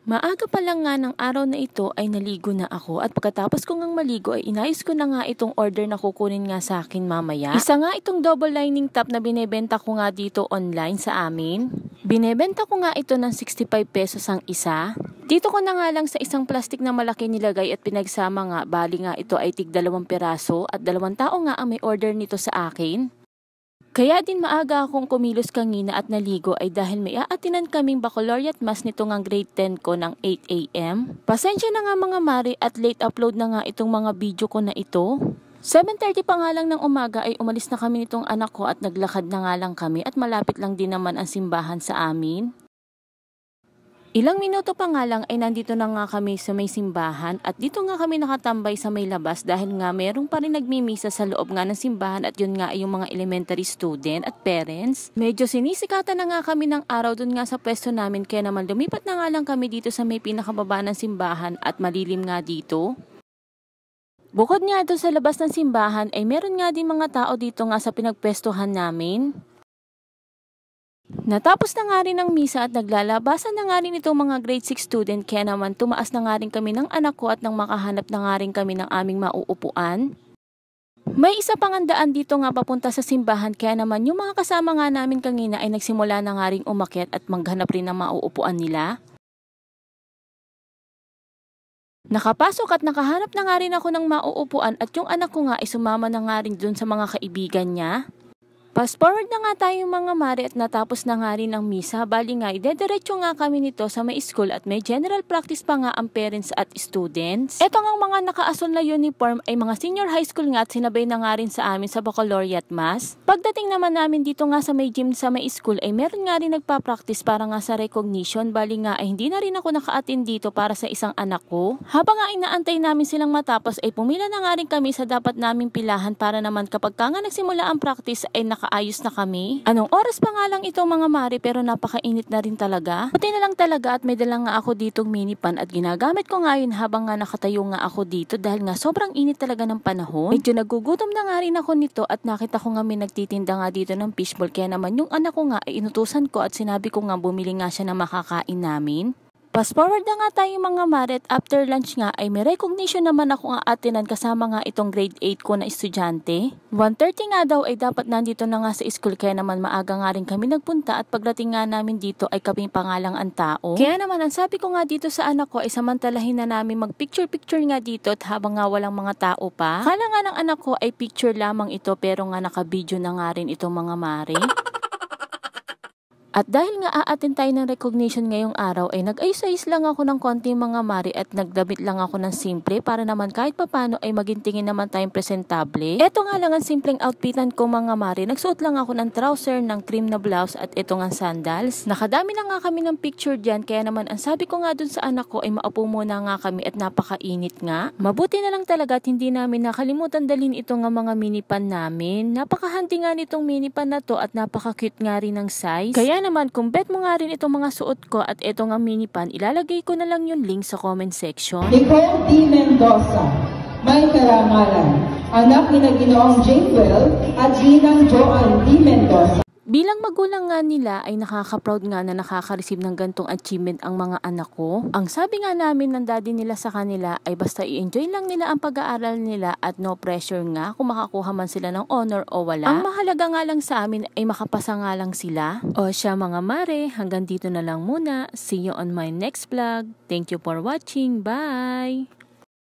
Maaga pa lang nga ng araw na ito ay naligo na ako at pagkatapos ko ngang maligo ay inayos ko na nga itong order na kukunin nga sa akin mamaya. Isa nga itong double lining top na binebenta ko nga dito online sa amin. Binebenta ko nga ito ng 65 pesos ang isa. Dito ko na nga lang sa isang plastic na malaki nilagay at pinagsama nga, bali nga ito ay tig 2 piraso at 2 tao nga ang may order nito sa akin. Kaya din maaga akong kumilos kanina at naligo ay dahil may aatinan kaming baccalaureate mass nito ngang grade 10 ko ng 8 AM. Pasensya na nga mga mari at late upload na nga itong mga video ko na ito. 7:30 pa nga lang ng umaga ay umalis na kami nitong anak ko at naglakad na nga lang kami at malapit lang din naman ang simbahan sa amin. Ilang minuto pa nga lang ay nandito na nga kami sa may simbahan at dito nga kami nakatambay sa may labas dahil nga merong pa rin nagmimisa sa loob nga ng simbahan at yun nga ay yung mga elementary student at parents. Medyo sinisikatan na nga kami ng araw dun nga sa pwesto namin kaya naman lumipat na nga lang kami dito sa may pinakababa ng simbahan at malilim nga dito. Bukod nga doon sa labas ng simbahan ay meron nga din mga tao dito nga sa pinagpwestuhan namin. Natapos na nga rin ang misa at naglalabasan na nga rin itong mga grade 6 student kaya naman tumaas na nga rin kami ng anak ko at nang makahanap na nga rin kami ng aming mauupuan. May isa pang daan dito nga papunta sa simbahan kaya naman yung mga kasama nga namin kanina ay nagsimula na nga rin umakyat at maghanap rin ng mauupuan nila. Nakapasok at nakahanap na nga rin ako ng mauupuan at yung anak ko nga ay sumama na nga rin dun sa mga kaibigan niya. Fast forward na nga tayo mga mari at natapos na nga rin ang misa. Bali nga, idediretso nga kami nito sa may school at may general practice pa nga ang parents at students. Ito nga mga nakaason na uniform ay mga senior high school nga at sinabay na nga rin sa amin sa baccalaureate mass. Pagdating naman namin dito nga sa may gym sa may school ay meron nga rin nagpa-practice para nga sa recognition. Bali nga ay hindi na rin ako naka-attend dito para sa isang anak ko. Habang nga inaantay namin silang matapos ay pumila na nga rin kami sa dapat naming pilahan para naman kapag ka nga nagsimula ang practice ay ayos na kami. Anong oras pa nga lang ito mga mari pero napakainit na rin talaga. Puti na lang talaga at may dalang nga ako ditong mini pan at ginagamit ko nga yun habang nga nakatayo nga ako dito dahil nga sobrang init talaga ng panahon. Medyo nagugutom na nga rin ako nito at nakita ko nga may nagtitinda nga dito ng fishball kaya naman yung anak ko nga ay inutusan ko at sinabi ko nga bumili nga siya na makakain namin. Fast forward na nga tayo mga mare at after lunch nga ay may recognition naman ako nga atinan kasama nga itong grade 8 ko na estudyante. 1:30 nga daw ay dapat nandito na nga sa school kaya naman maaga nga rin kami nagpunta at pagdating nga namin dito ay kami pangalang ang tao. Kaya naman ang sabi ko nga dito sa anak ko ay samantalahin na namin mag picture nga dito at habang nga walang mga tao pa. Kala nga ng anak ko ay picture lamang ito pero nga naka-video na nga rin itong mga mare. At dahil nga aatin tayo ng recognition ngayong araw ay nag-ayos-ayos lang ako ng konti mga mari at nagdamit lang ako ng simple para naman kahit papano ay maging tingin naman tayong presentable. Ito nga lang ang simpleng outfitan ko mga mari. Nagsuot lang ako ng trouser, ng cream na blouse at ito nga sandals. Nakadami na nga kami ng picture dyan kaya naman ang sabi ko nga dun sa anak ko ay maupo muna nga kami at napakainit nga. Mabuti na lang talaga at hindi namin nakalimutan dalhin ito nga mga mini pan namin. Napakahanti nga nitong mini pan na to at napaka-cute nga rin ng size. Kaya naman kung bet mo nga rin itong mga suot ko at itong nga mini pan, ilalagay ko na lang yung link sa comment section. Nicole D. Mendoza, may karangalan, anak ni Ginoong Janewell at ginang Joan D. Mendoza. Bilang magulang nga nila ay nakaka-proud nga na nakaka-receive ng gantong achievement ang mga anak ko. Ang sabi nga namin ng daddy nila sa kanila ay basta i-enjoy lang nila ang pag-aaral nila at no pressure nga kung makakuha man sila ng honor o wala. Ang mahalaga nga lang sa amin ay makapasa nga lang sila. O siya mga mare, hanggang dito na lang muna. See you on my next vlog. Thank you for watching. Bye!